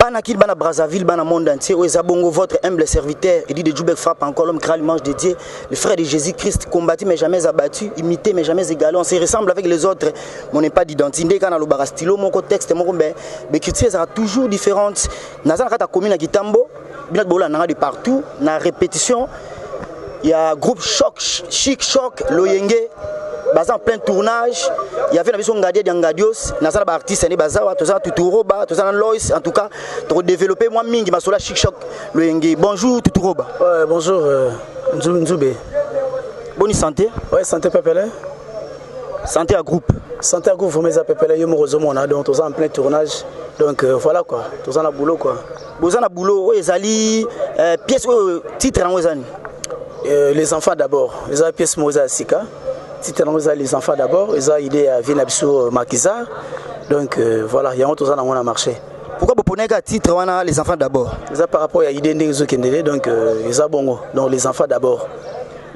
Panakil, Bana Brazzaville, Bana monde entier, Ouezabongo, votre humble serviteur, Eddie de Djoubek frappe encore l'homme créa l'image de Dieu, le frère de Jésus-Christ, combattu mais jamais abattu, imité mais jamais égalé. On se ressemble avec les autres, mais on n'est pas d'identité. Quand on a le barastilo, mon texte, mon écriture sera toujours différente. Nazan Kata commune à Kitambo, bien de partout, na répétition. Il y a groupe Choc, Chic Choc, Loyenge. En plein tournage, il y avait la mission Ngadia d'Angadios, Nazar artiste, Bazawa, Tozan Tuturoba, Tozan Lois, en tout cas, pour développer moi Mingi, Masola Chic Choc, le Yengi. Bonjour Tuturoba. Ouais, bonjour Nzoube. Bonne santé. Ouais, santé Pépélé. Santé à groupe. Santé à groupe, vous m'avez Pépélé, yo Morozomona, donc Tozan en plein tournage. Donc voilà quoi, Tozan a boulot quoi. Tozan a boulot, Ezali, pièce, titre en Wezani. Les enfants d'abord, les pièces Moza Sika. Les enfants d'abord, ils ont idée à Vinabiso Makiza. Donc voilà, il y a un autre on a marché. Pourquoi vous prenez un titre les enfants d'abord? Ils ont par rapport à l'idée de donc ils ont bon. Donc les enfants d'abord.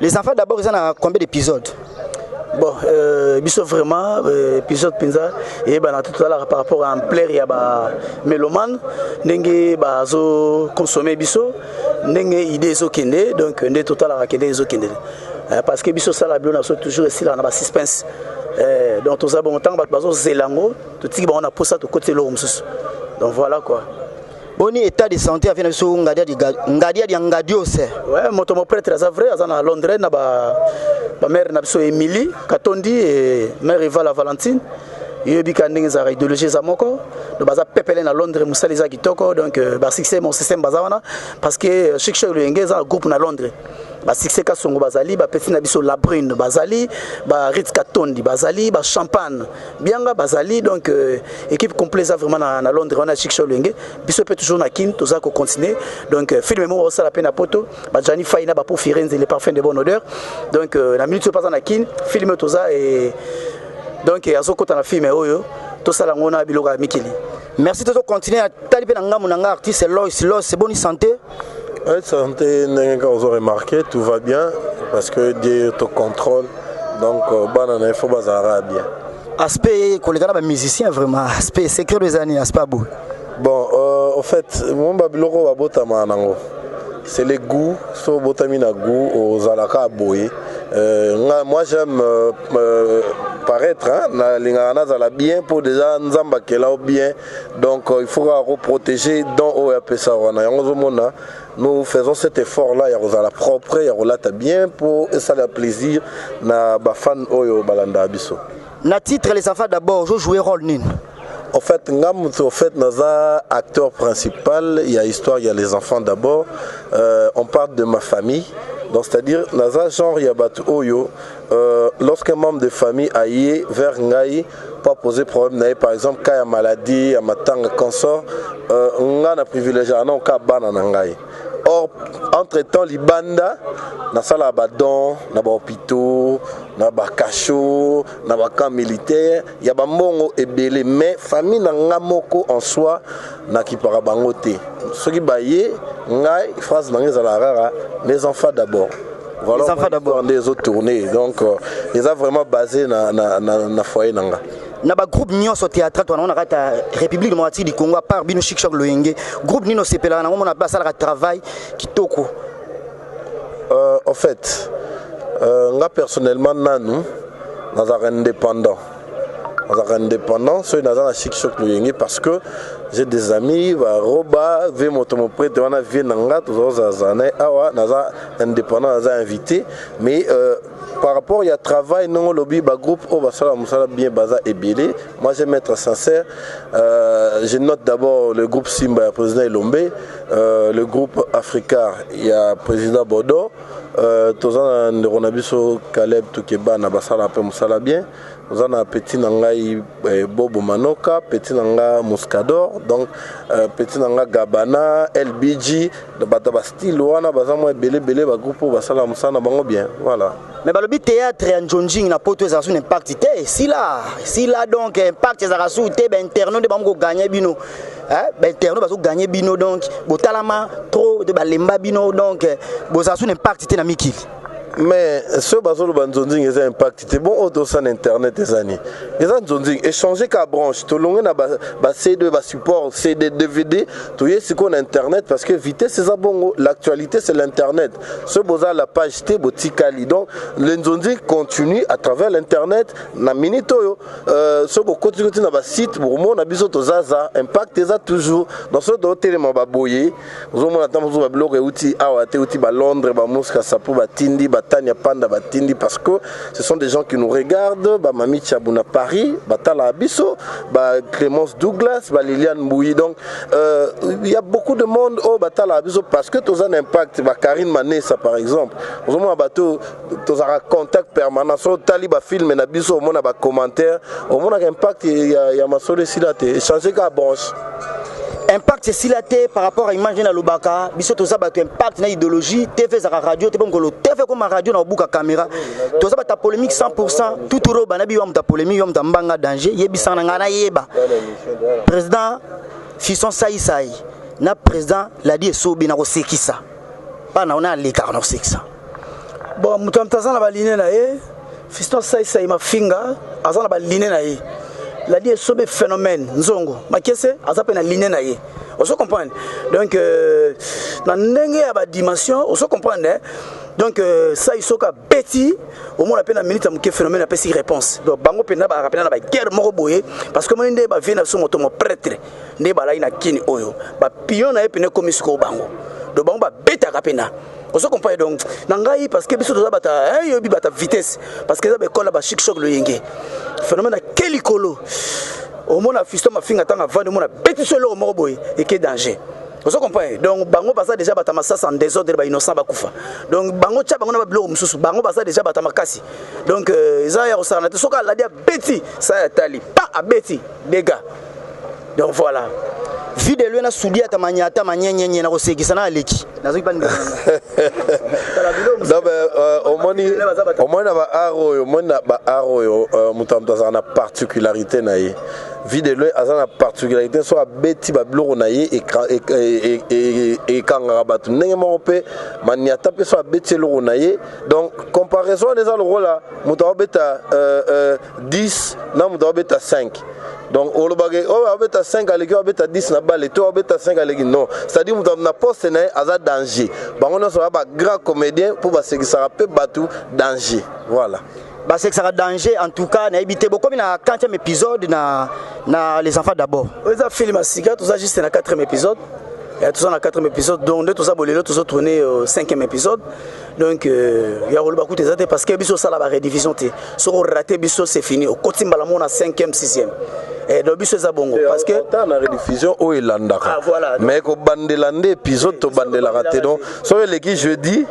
Les enfants d'abord, ils ont combien d'épisodes? Bon, biso vraiment épisode pinza et ben tout à l'heure par rapport à un player ya ba mélomane ndenge ba zo consommer biso ndenge idée zo kende donc ndé total à kende zo kende. Parce que biso sala bien on a toujours ici là on a suspense donc tous a bon temps bazo zelango tout qui on a pour ça de côté l'homme donc voilà quoi. Boni état de santé avec so ngadia di ngadios. Ouais moto mo prêtre à vrai à Londres na ba mère na biso Emily Katondi et mère Eva la Valentine. Il y a des idéologies à moko donc baza pepele na Londres musaliza kitoko donc ba succès mon système bazawana parce que chaque chose le ngeza groupe na Londres ba succès ka songo bazali ba petit na biso la brune bazali ba Ritz Katondi bazali ba champagne bianga bazali donc équipe complète vraiment na Londres on a chaque chose le ngé biso peut toujours na kin toza ko continuer donc film mo ça la peine à poto ba Jani Faina ba pour Firenze les parfums de bonne odeur donc la minute pas na kin film toza et donc il y a ce côté dans le film oyo tout ça là on a biloga mikili. Merci de continuer à taliper dans ngam artiste Lois c'est bonne santé. Ouais, santé quand vous aurez remarqué tout va bien parce que Dieu te contrôle donc banana il faut bazara bien. Aspect collègue là musicien vraiment aspect secret des années aspect beau. Bon en fait mon babiloko ba botama nango. C'est les goûts, so botamina goût aux alaka boye. Moi j'aime paraître na lingana za bien pour déjà nzamba kela bien donc il faut protéger dans OPSA wana yango mona nous faisons cet effort là ya la propre ya relata bien pour ça le plaisir na ba fan oyo balanda biso na titre les enfants d'abord je jouer rôle nin. En fait, Naza, acteur principal, il y a histoire, il y a les enfants d'abord. On parle de ma famille. Donc, c'est-à-dire, Naza, genre, il y a Batu Oyo. Lorsqu'un membre de famille aille vers Ngaï, pas poser problème, par exemple, quand il y a maladie, il y a matanga, cancer, on a privilégié, on a banana Ngaï. Or, entre-temps, les bandas, na sala badon, na ba hôpitaux, na ba cachot, na ba camp militaire, ya ba mbongo ebele mais famille na ngamoko en soi na ki para bango te. Ce qui baye, ngai phrase na ngeza la rara, les enfants d'abord. Voilà, les enfants d'abord des autres tournées. Donc ils ont vraiment basé na foyer nanga. Na ba groupe nyonso théâtre to na kata République démocratique du Congo par bino Chic Choc Loyenge groupe nino sepela na mona ba sala travail kitoko. En fait nga personnellement nanu dans un indépendant. Dans un indépendant, c'est dans Chic Choc Loyenge parce que j'ai des amis Roba ve motomo prête wana vie nanga tous zane awa naza indépendant naza invité mais par rapport il y a travail non lobby ba groupe au basala musala bien baza et belé moi je vais être sincère je note d'abord le groupe Simba président Elombe le groupe Africa il y a président Bodo tozana Ronabiso Caleb Tukeba na basala pe musala bien tozana petit nangai Bobo Manoka petit nanga Muscador donc petit nanga Gabana LBG de bataba style wana bazamo belé ba groupe basala musana bango bien voilà. Mais bah, le théâtre en Jonjing n'a pas tout ça sur impact si là donc impact ça a sur te ben interno de bango gagner bino hein ben interno bazo gagner bino donc botalama trop de balemba bino donc bo ça sur impact te na mikili mais ce bazolo banzonzing est un impact c'est bon auto sur internet des années les anzonzing échanger ka branche to longue na ba C2 ba support CD DVD to yesi ko internet parce que vitesse c'est ça bon l'actualité c'est l'internet ce boza la page T botikali donc l'anzonzing continue à travers l'internet na minute yo ce bo continue na ba site pour mon abiso to zaza impact ça toujours dans ce hôtel ma ba boyer vous mon attend vous ba blog et outil awa te outil ba Londres ba Moscou ça pour ba tindi ba Tania Panda Batindi parce que ce sont des gens qui nous regardent, bah Mami Tchabouna Paris, Batala Abisso, bah Clémence Douglas, bah Liliane Mbouyi. Donc il y a beaucoup de monde au Batala Abisso parce que tu as un impact. Bah Karine Mané, ça par exemple. Au moins bateau, tu as un contact permanent. Sur Taliba film et Abisso, au moins un commentaire, au moins un impact. Il y a ma sollicité, échanger qu'à branche. Impact c'est si la par rapport à imaginer la Lubaka, biso to ça impact na idéologie, TV za radio, te bongolo, TV comme radio na buka caméra. To ça ta polémique 100%, tout euro banabi wa ta polémique, wa ta mbanga danger, yebisa na ngana yeba. Président Fisson Saïsaï, na président l'a dit sobi na ko sekisa. Pas na on a l'écart na sekisa. Bon, mutamtaza na ba ligne na ye, Fisson Saïsaï ma finga, azana ba ligne na ye. La dit est phénomène nzongo makese azape na ligne na ye on se comprend donc na ndenge ya ba dimension on se comprend donc ça il soka beti au moins la peine minute amke phénomène après si réponse donc bango pena ba rapena na ba guerre moko boye parce que moi ndé ba vient na so moto mo prêtre ndé ba la ina kini oyo ba pion na epene comme siko bango donc bango ba beta rapena on se comprend donc nangai parce que biso to bata yobi bata vitesse parce que ça be kola ba chic choc le yenge phénomène à quel icolo au monde a fiston ma finga tanga vendre mon a bêti solo au morboy et qui est danger on se comprend donc bango basa déjà bata massa sans désordre ba innocent ba kufa donc bango tcha bango na ba bloc mususu bango basa déjà bata makasi donc ça ya osana te soka la dia bêti ça ya tali pas à bêti dégâts donc voilà vide lui na soudia ta manyata manyenyenye na kosekisa na aleki nazo ipani au moins ba aro au moins ba aro mutamta ça na particularité na ye vide lui azana particularité soit beti ba bloro na ye et kanga batu ndenge mo pe manyata pe soit beti loro na ye donc comparaison des le rôle là mutawa beta 10 na mutawa beta 5. Donc au bagay oh abeta 5 aleki abeta 10 na balle to abeta 5 aleki non c'est-à-dire mutam na poste na aza danger bango na so ba grand comédien pour ba seki ça rappelle batu danger voilà bah c'est que ça a danger en tout cas na éviter beaucoup na 4e épisode na les enfants d'abord ça film à Sika tout ça juste na 4e épisode et tout ça na 4e épisode donc tout ça bolelo tout ça tourner au 5e épisode donc il y a beaucoup de choses parce que biso ça la rediffusion té so raté biso c'est fini au kotimba la mon na 5e 6e et donc biso ça bongo parce que tant na rediffusion o elandaka mais ko bandelande épisode to bandela raté donc so l'équipe jeudi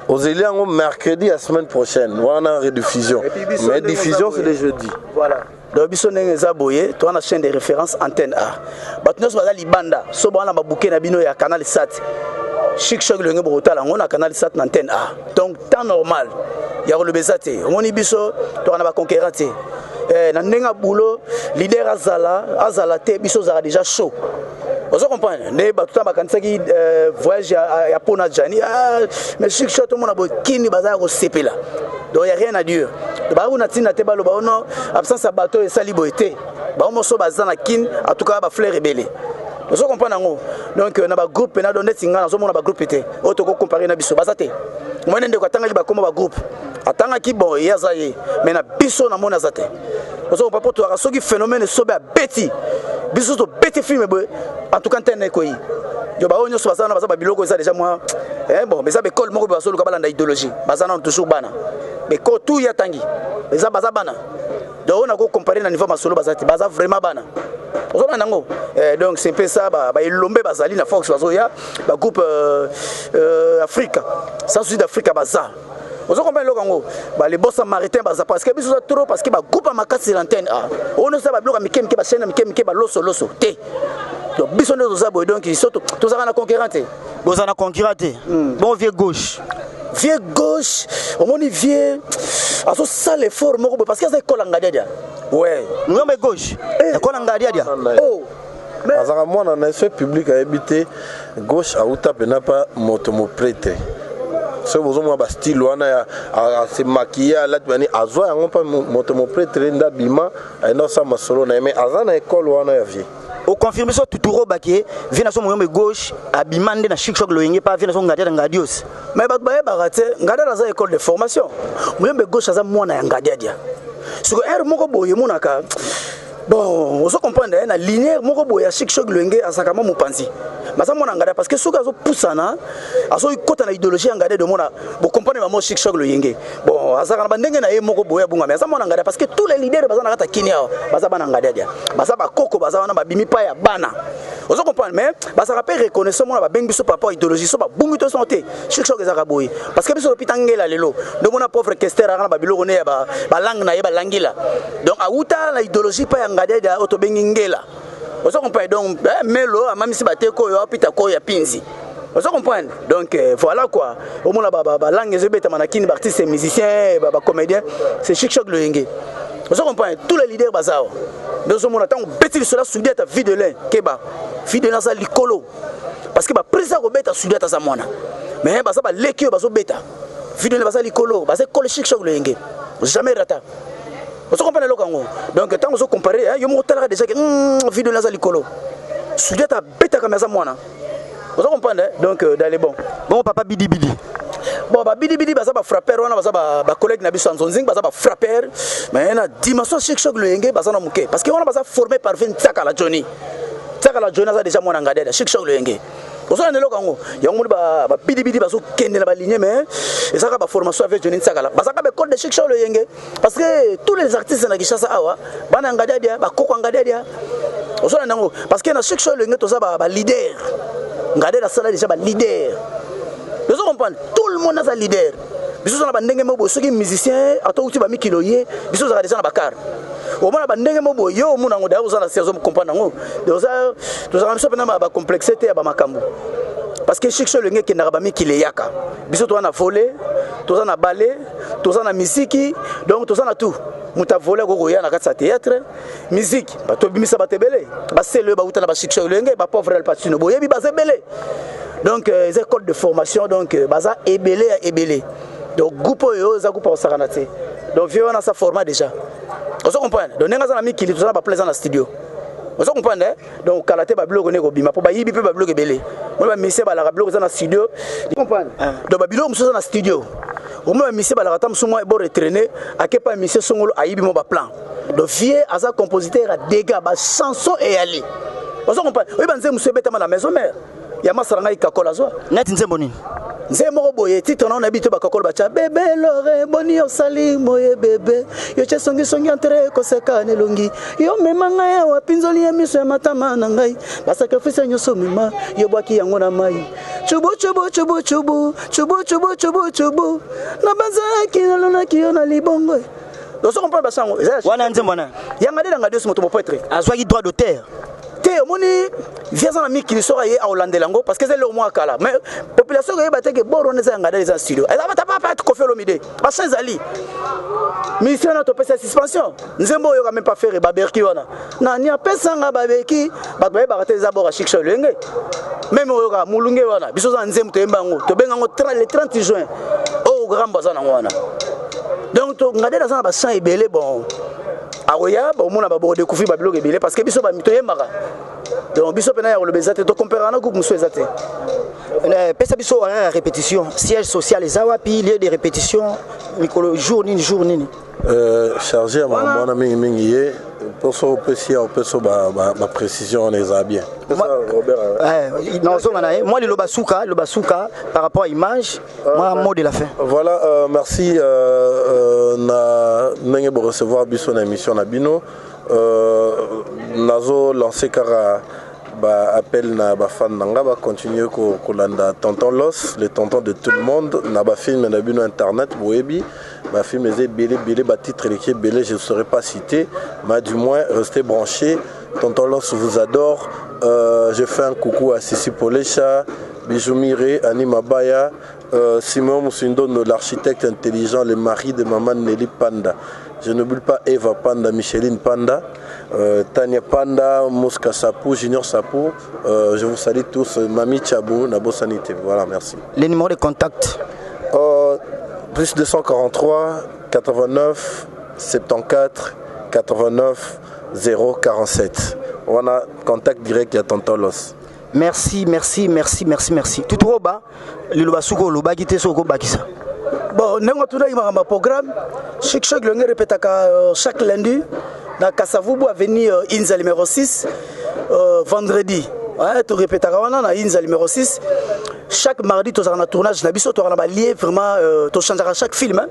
aux éliens mercredi la semaine prochaine on a rediffusion mais diffusion c'est le jeudi voilà donc biso ndenge za boye to na chaîne de référence antenne A batnos baza libanda so bana ba bouquet na bino ya canal 7 chic choc le ngebo tala on a canal 7 antenne A donc temps normal ya le bezate on ni biso to na ba conquérant na ndenga boulot leader azala te biso za déjà chaud on se comprend ne batuta bakanisaki voyage ya pona jani mais chic choc to mona bo kini baza ko sepela donc il y a rien à dire ba on a tina te balo ba non absence à bateau et sali boité ba on so baza na kin en tout cas ba fleur rebelle on se comprend nango donc na ba groupe na donner singa na so mona ba groupe té auto ko comparer na biso bazate moi ndeko atanga ba koma ba groupe atanga ki bon yazaye mais na biso na mona zate on se comprend pas toi soki phénomène so ba beti biso to beti film boy en tout cas tene ko yi yo ba onyo so bazana ba biloko ça déjà moi bon mais ça be col moko ba so lu ka balanda idéologie bazana toujours bana mais ko tout ya tangi mais ça baza bana donc on a ko comparer na niveau masolo bazati baza vraiment bana ozoma nango donc c'est peu ça ba ilombe bazali na Fox bazo ya ba groupe Afrique ça sud Afrique baza ozo comprendre lokango ba les boss samaritains baza parce que biso trop parce que ba groupe makasi l'antenne on ne sait pas bloka mikem ke ba chaîne mikem ke ba loso té donc biso ne zo donc ils sont tous na concurrente bozana concurrente bon vieux gauche au moins vieux aso ça l'effort moko parce que ça kolanga dia ouais nous mais gauche kolanga dia oh mais azaka mwana na ce public a habité gauche a uta pena pas moto mo prêter ce besoin moi ba style wana à se maquiller à la bani azwa yango pas moto mo prêtre nda bima eno sa masolo na mais azana école wana ya vie au confirmé ça tuturo baké vient son moyen gauche abimande na chic choc loyenge pas vient son ngadia ngadios mais ba ba barate ngadia za école de formation moyen gauche za mwana ya ngadia sur air moko boye monaka bon on se comprend na linéaire moko boye ya chic choc loyenge asakama mupanzi basa mona ngada parce que soka zo poussana aso ikota na idéologie ngada de mona bo comprendre mamo chic choc loyenge bon asaka na bandenge na ye moko boya bunga mais asa mona ngada parce que tous les leaders basa na kata Kenya basa bana ngada dia basa ba koko basa wana ba bimi pa ya bana on se comprend mais basa rappel reconnaissance mona ba bengi so papa idéologie so ba bungi to santé chic choc ezaka boy parce que biso pitangela lelo de mona pauvre kester na ba biloko ne ya ba langue na ye ba langila donc auta la idéologie pa ya ngada dia auto bengi ngela. On se comprend donc melo même si bateko yo pita ko ya pinzi on se comprend donc voilà quoi au moins la langue ezebeta manakini artiste musicien ba comédien c'est chic choc loyenge on se comprend tous les leaders bazao donc ce monde tant beti cela soudé ta vie de l'un keba vie de nasa likolo parce que ba prisa ko beta soudé ta sa mona mais ba ça ba lekio ba so beta vie de nasa likolo ba c'est colle chic choc loyenge jamais rata. On se comprend le Congo. Donc tant que vous comparez, yo mo tala déjà que vidéo na za likolo. Soudé ta beta comme ça moi. Vous comprenez donc d'aller bon. Bon papa bidi bidi. Bon ba bidi bidi ba ça ba frapper wana ba ça ba collègue na biso Nzonzing ba ça ba frapper mais na dimension chic choc le yenge ba ça na muke parce que on a ba ça formé par 20 Tsaka la Johnny. Tsaka la Johnny ça déjà moi na ngada chic choc le yenge. Vous savez le Congo. Ya mo ba bidi bidi ba so kende na ba ligne mais et ça ba formation avec Johnny Tsaka la. Ba ça ba code de chic choc le yenge parce que tous les artistes na Kinshasa awa bana ngada dia ba koko ngada dia. Vous savez nango parce que na chic choc le yenge to ça ba leader. Ngada la sala déjà ba leader. Vous comprenez tout le monde a sa leader. Biso na bandenge mobo soki musicien ato uti ba mikiloye biso za déjà na bakar. Au moins ba ndenge mobo yo muna ngoda uza na saison comprendre ngo. Donc ça to za biso pena ba complexité ba makambo. Parce que chic choc le ngeke na ba mikile yaka. Biso to na voler, to na ballet, to na musique, donc to na tout. Muta voler go ya na katsa théâtre, musique, ba to bimisa ba tebele. Ba sele ba uta na ba chic choc le ngeke ba pauvre el patino boye bi ba zebele. Donc les écoles de formation donc baza ebelé donc groupe yo za groupe osakanate donc vieux on a sa format déjà on se comprend donc nenga za na mikili to za ba plaisant na studio on se comprend donc kalaté ba bloc ne ko bima po ba yibi pe ba bloc ebelé moi ba missé ba la bloc za na studio tu comprends donc ba bloc muso na studio au moins missé ba la kata muso mo bo retraîner aké pas missé songolo ayibi mo ba plan donc vieux aza compositeur a dégâts ba chanson et aller on se comprend oui ba nze muso beta ma la maison mère ya masaranga ikakola zo net nzembo nini nzembo boye titre na bito bakakola bacha bébé lore boni osali moye bébé yo chesongi songi entre ko seka ne longi yo memanga ya wapinzoli ya miso ya matama na ngai basakrifisa nyoso mima yo bwaki yango na mai chubu chubu chubu chubu chubu chubu chubu chubu na bazaki na lona kiyo na libongo donc on comprend basango wana nzembo na yanga de nga Dieu moto poètre azwaki droit d'auteur te moni viens en mikili sora ye a Hollande lango parce que c'est le mois kala mais population ye bateke boro ne za ngada les studio elle va pas être confé l'omide ba sans ali mission na to pesa suspension nzembo yo quand même pas faire baberki wana na ni apesa nga babeki ba ba ba te za bora chic choc lenge même yo ka mulunge wana biso za nzembo to yembango to benga ngo le 30 juin au grand bazana wana donc to ngada za ba sans ebele bon aroya ba mona ba bo découvrir ba blog ebele parce que biso ba mito yemaka donc biso pena ya lobezate to comparer na groupe muso ezate pesa biso à répétition siège social les awapi lieu de répétition mikolo jour nini chargé à mon ami mingié pour so pesia au peso ba précision les a bien Robert non so ngana moi le basuka par rapport à image moi mot de la fin voilà merci na nenge bo recevoir biso na émission na bino nazo lancer car appel na ba fan nanga ba continuer ko landa tonton Los le tonton de tout le monde na ba film na bino internet boyebi ba film les belé ba titre l'équipe belé je ne saurais pas citer mais du moins restez branchés. Tonton Los vous adore. Je fais un coucou à Sissi Polecha, Bijoumire, Anima Baya, Simon Moussindon, l'architecte intelligent, le mari de maman Nelly Panda. Je n'oublie pas Eva Panda, Micheline Panda, Tania Panda, Mouska Sapou, Junior Sapou. Je vous salue tous. Mami Tchabou, Nabo Sanité. Voilà, merci. Les numéros de contact plus 243 89 74 89 047. On a contact direct à Tonton Los. Merci. Tout au bas, le Lobasuko, le Bagité Soko Bakisa. Bon, nous avons un programme. Chaque répète chaque lundi. Dans Kassavoubou, avenue Inza numéro 6, vendredi. Tu répètes dans Inza numéro 6. Chaque mardi, tu as un tournage. Tu as un lié vraiment. Tu changes chaque film.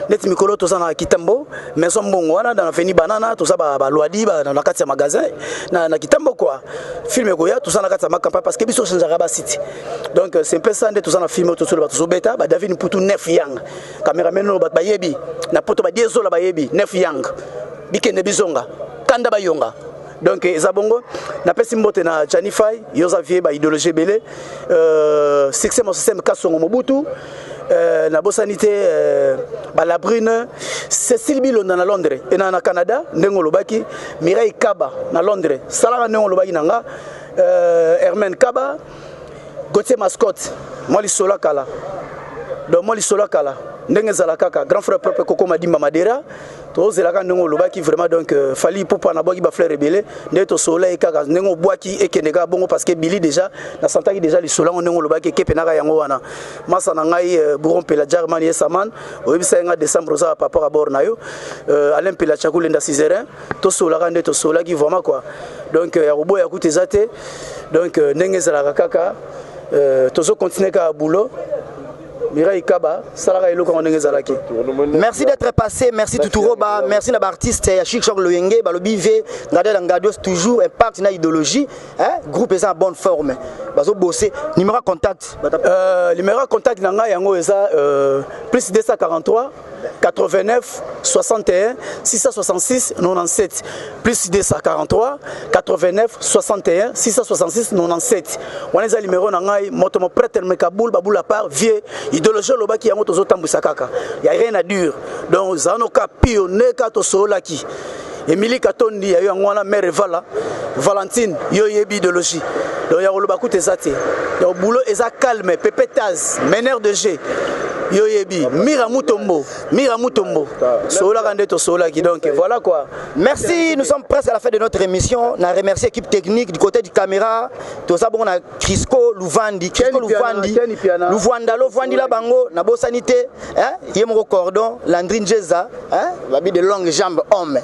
Net Mikolo, tu as un Kitambo. Maison Bongwana, dans l'avenue Banana, tu as un Loadi, dans la carte magasin. Dans Kitambo, quoi. Film Goya, tu as un carte campagne parce que tu changes la city. Donc, c'est un peu ça. Tu as un film, tu as un bêta. David Poutou, 9 yang. Caméraman, Bayebi. Na poto Badiezo, la Bayebi. 9 yang. Bikene Bizonga. Kanda Bayonga. Donc, Zabongo, na pesi mbote na Janify, yoza vie ba idéologie belé, succès mon système Kassongo Mobutu, na bosanité ba la brune, Cécile Bilon na Londres et na Canada, ndengo lobaki, Mireille Kaba na Londres, Salara ndengo lobaki nanga, Hermen Kaba, Gauthier Mascotte, moi li sola kala. Donc moi li sola kala. Ndenge zala kaka grand frère propre Koko Madimba Madera to zelaka ndenge lobaki vraiment donc fali pour na boki ba fleur rebelle ndé to soleil kaka ndenge boaki ekeneka bongo parce que Billy déjà na santaki déjà li sola ndenge lobaki kepenaka yango wana masa na ngai Bouron Pela Germany Saman oyebisa nga décembre za par rapport à bord na yo Alain Pela Chakule nda 6h to solaka ndé to solaki vraiment quoi donc ya robo ya kutezate donc ndenge zala kaka tozo continuer ka boulot. Merci d'être passé, merci Tuturoba, merci à l'artiste Chic Chok Loyenge, Balobive, Nadel Angadios, toujours impact na idéologie, groupe est en bonne forme. Bazo bosser, numéro contact. Numéro contact nanga yango eza plus 243 89 61 666 97 plus 243 89 61 666 97. On les a numéro nanga moto mo prêtre me Kaboul babula par vieux idéologie lobaki yango tozo tambisa kaka. Il y a rien à dire. Donc zano ka pionner ka to solaki. Emily Katondi ya yo ngwana mère Vala Valentine yo yebi idéologie. Donc ya lobaku tezate. Ya boulot eza calme pépétaz meneur de jeu. Yo yebi Mira Mutombo sola kandeto sola qui donc voilà quoi. Merci, nous sommes presque à la fin de notre émission. On a remercié l'équipe technique du côté du caméra. Tout ça bon on a Crisco Louvandi Louvandalo Vandi la bango na bosanité hein yemo cordon Landrine Jeza hein babi de longues jambes homme.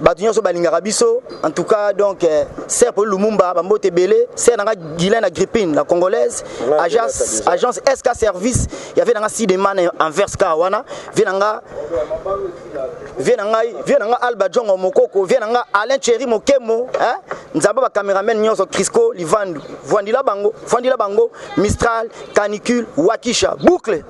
Batunyo so balingaka biso en tout cas donc c'est pour Lumumba bambote belé c'est nanga Guylaine Agrippine la congolaise agence SK service il y avait nanga Sideman Anvers Kawana vienanga Alba Jongo Mokoko vienanga Alain Thierry Mokemo hein nzamba ba cameraman nyonso Crisco Livandu Voindila bango Mistral Canicule Wakisha boucle.